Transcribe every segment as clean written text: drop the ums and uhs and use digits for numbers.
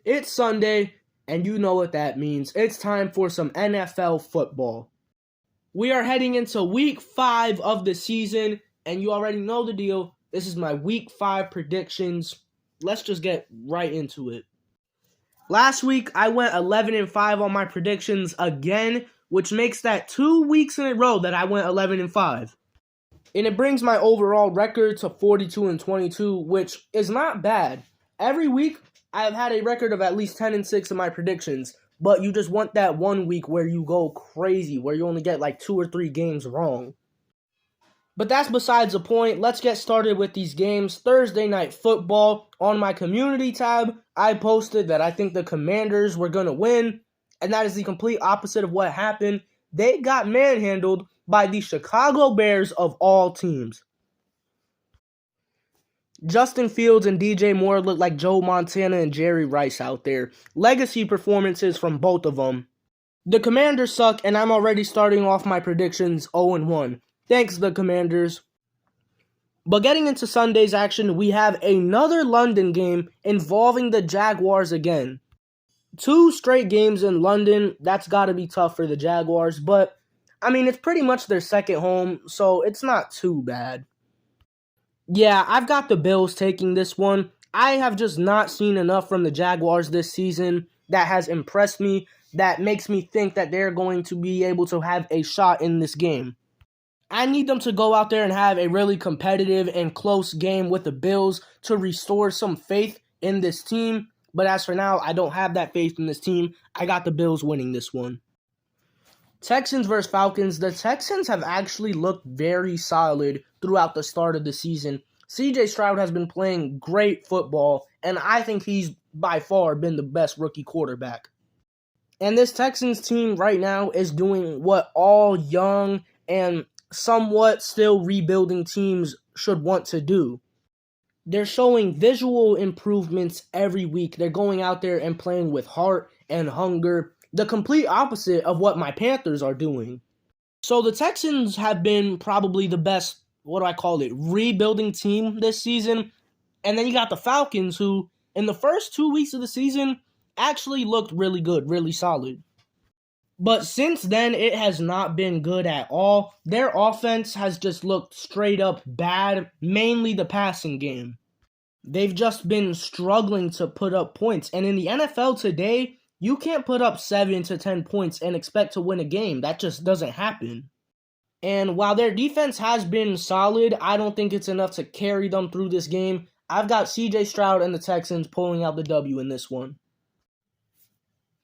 It's Sunday, and you know what that means. It's time for some NFL football. We are heading into week 5 of the season, and you already know the deal. This is my week 5 predictions. Let's just get right into it. Last week, I went 11-5 on my predictions again, which makes that 2 weeks in a row that I went 11-5. And it brings my overall record to 42-22, which is not bad. Every week, I've had a record of at least 10-6 in my predictions, but you just want that 1 week where you go crazy, where you only get like 2 or 3 games wrong. But that's besides the point. Let's get started with these games. Thursday Night Football, on my community tab, I posted that I think the Commanders were going to win, and that is the complete opposite of what happened. They got manhandled by the Chicago Bears of all teams. Justin Fields and DJ Moore look like Joe Montana and Jerry Rice out there. Legacy performances from both of them. The Commanders suck, and I'm already starting off my predictions 0-1. Thanks, the Commanders. But getting into Sunday's action, we have another London game involving the Jaguars again. 2 straight games in London, that's got to be tough for the Jaguars, but I mean, it's pretty much their second home, so it's not too bad. Yeah, I've got the Bills taking this one. I have just not seen enough from the Jaguars this season that has impressed me, that makes me think that they're going to be able to have a shot in this game. I need them to go out there and have a really competitive and close game with the Bills to restore some faith in this team. But as for now, I don't have that faith in this team. I got the Bills winning this one. Texans versus Falcons. The Texans have actually looked very solid throughout the start of the season. CJ Stroud has been playing great football, and I think he's by far been the best rookie quarterback. And this Texans team right now is doing what all young and somewhat still rebuilding teams should want to do. They're showing visual improvements every week. They're going out there and playing with heart and hunger. The complete opposite of what my Panthers are doing. So the Texans have been probably the best, rebuilding team this season. And then you got the Falcons, who in the first 2 weeks of the season actually looked really good, really solid. But since then, it has not been good at all. Their offense has just looked straight up bad, mainly the passing game. They've just been struggling to put up points. And in the NFL today, you can't put up 7 to 10 points and expect to win a game. That just doesn't happen. And while their defense has been solid, I don't think it's enough to carry them through this game. I've got CJ Stroud and the Texans pulling out the W in this one.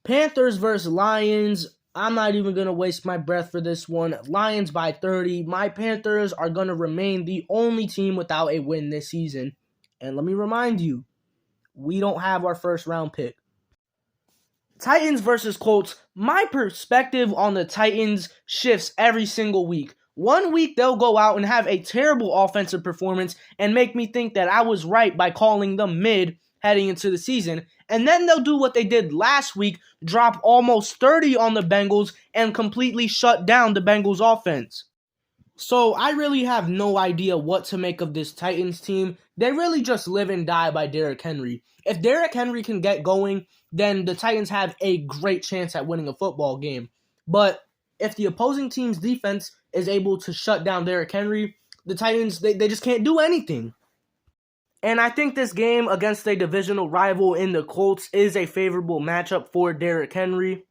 Panthers versus Lions. I'm not even going to waste my breath for this one. Lions by 30. My Panthers are going to remain the only team without a win this season. And let me remind you, we don't have our first round pick. Titans versus Colts. My perspective on the Titans shifts every single week. 1 week they'll go out and have a terrible offensive performance and make me think that I was right by calling them mid heading into the season. And then they'll do what they did last week, drop almost 30 on the Bengals and completely shut down the Bengals offense. So I really have no idea what to make of this Titans team. They really just live and die by Derrick Henry. If Derrick Henry can get going, then the Titans have a great chance at winning a football game. But if the opposing team's defense is able to shut down Derrick Henry, the Titans, they just can't do anything. And I think this game against a divisional rival in the Colts is a favorable matchup for Derrick Henry.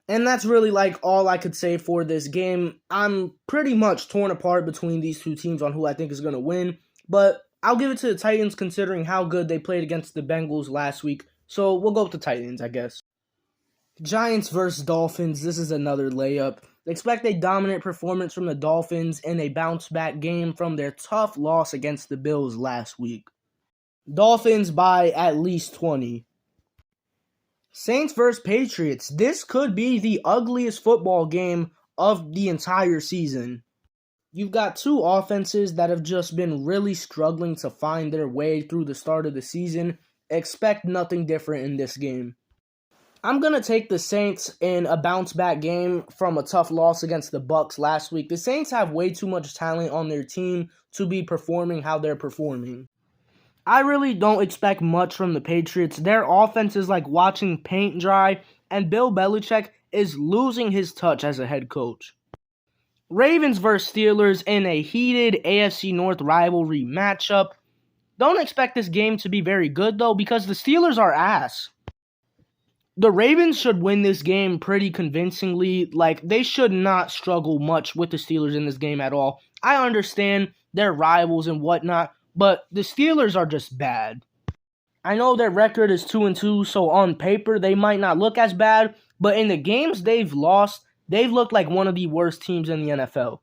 And that's really all I could say for this game. I'm pretty much torn apart between these two teams on who I think is going to win. But I'll give it to the Titans considering how good they played against the Bengals last week. So we'll go with the Titans, I guess. Giants versus Dolphins. This is another layup. Expect a dominant performance from the Dolphins in a bounce-back game from their tough loss against the Bills last week. Dolphins by at least 20. Saints versus Patriots. This could be the ugliest football game of the entire season. You've got two offenses that have just been really struggling to find their way through the start of the season. Expect nothing different in this game. I'm going to take the Saints in a bounce-back game from a tough loss against the Bucs last week. The Saints have way too much talent on their team to be performing how they're performing. I really don't expect much from the Patriots. Their offense is like watching paint dry, and Bill Belichick is losing his touch as a head coach. Ravens vs. Steelers in a heated AFC North rivalry matchup. Don't expect this game to be very good, though, because the Steelers are ass. The Ravens should win this game pretty convincingly. Like, they should not struggle much with the Steelers in this game at all. I understand they're rivals and whatnot, but the Steelers are just bad. I know their record is 2-2, so on paper they might not look as bad, but in the games they've lost, they've looked like one of the worst teams in the NFL.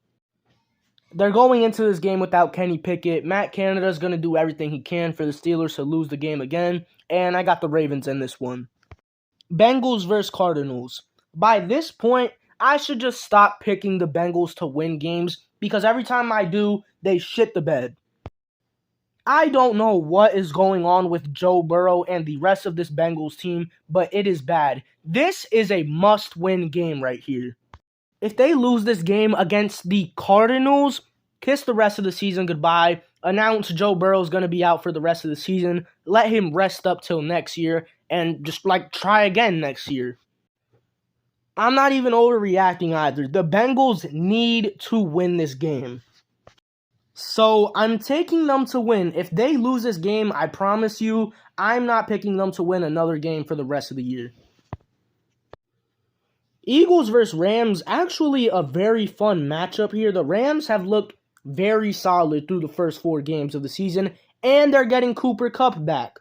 They're going into this game without Kenny Pickett. Matt Canada is going to do everything he can for the Steelers to lose the game again, and I got the Ravens in this one. Bengals vs. Cardinals. By this point, I should just stop picking the Bengals to win games because every time I do, they shit the bed. I don't know what is going on with Joe Burrow and the rest of this Bengals team, but it is bad. This is a must-win game right here. If they lose this game against the Cardinals, kiss the rest of the season goodbye, announce Joe Burrow's going to be out for the rest of the season, let him rest up till next year, and just try again next year. I'm not even overreacting either. The Bengals need to win this game. So I'm taking them to win. If they lose this game, I promise you, I'm not picking them to win another game for the rest of the year. Eagles vs. Rams, actually a very fun matchup here. The Rams have looked very solid through the first 4 games of the season, and they're getting Cooper Kupp back.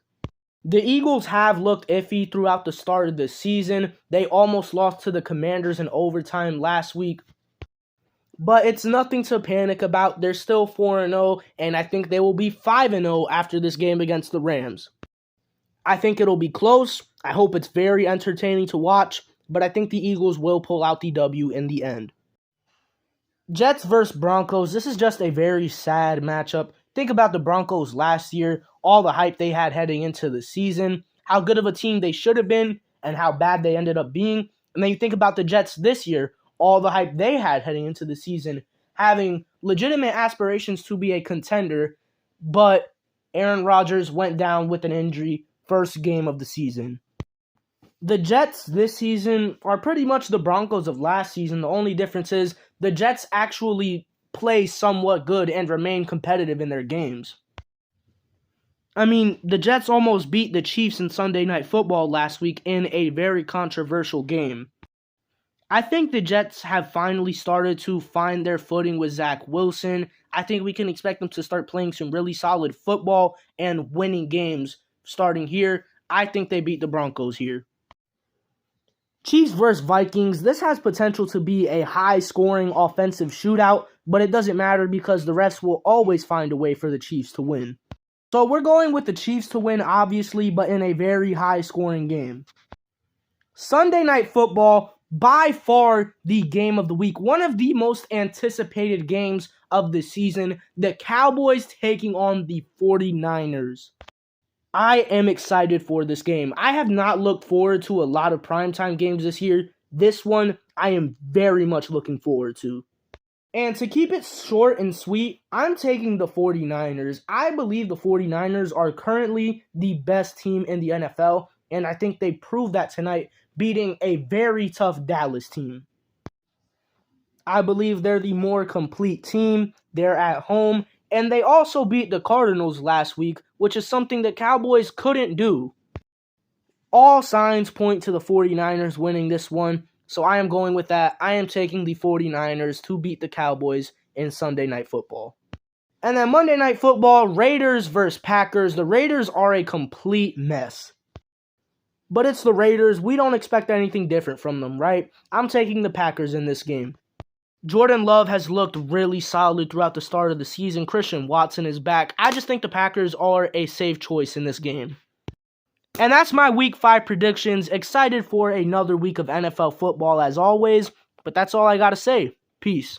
The Eagles have looked iffy throughout the start of the season. They almost lost to the Commanders in overtime last week. But it's nothing to panic about. They're still 4-0, and I think they will be 5-0 after this game against the Rams. I think it'll be close. I hope it's very entertaining to watch, but I think the Eagles will pull out the W in the end. Jets vs. Broncos. This is just a very sad matchup. Think about the Broncos last year, all the hype they had heading into the season, how good of a team they should have been, and how bad they ended up being. And then you think about the Jets this year, all the hype they had heading into the season, having legitimate aspirations to be a contender, but Aaron Rodgers went down with an injury first game of the season. The Jets this season are pretty much the Broncos of last season. The only difference is the Jets actually play somewhat good and remain competitive in their games. I mean, the Jets almost beat the Chiefs in Sunday Night Football last week in a very controversial game. I think the Jets have finally started to find their footing with Zach Wilson. I think we can expect them to start playing some really solid football and winning games starting here. I think they beat the Broncos here. Chiefs vs. Vikings. This has potential to be a high-scoring offensive shootout, but it doesn't matter because the refs will always find a way for the Chiefs to win. So we're going with the Chiefs to win, obviously, but in a very high-scoring game. Sunday Night Football, by far the game of the week. One of the most anticipated games of the season. The Cowboys taking on the 49ers. I am excited for this game. I have not looked forward to a lot of primetime games this year. This one, I am very much looking forward to. And to keep it short and sweet, I'm taking the 49ers. I believe the 49ers are currently the best team in the NFL, and I think they proved that tonight, beating a very tough Dallas team. I believe they're the more complete team. They're at home, and they also beat the Cardinals last week, which is something the Cowboys couldn't do. All signs point to the 49ers winning this one, so I am going with that. I am taking the 49ers to beat the Cowboys in Sunday Night Football. And then Monday Night Football, Raiders vs. Packers. The Raiders are a complete mess. But it's the Raiders. We don't expect anything different from them, right? I'm taking the Packers in this game. Jordan Love has looked really solid throughout the start of the season. Christian Watson is back. I just think the Packers are a safe choice in this game. And that's my Week 5 predictions. Excited for another week of NFL football as always. But that's all I got to say. Peace.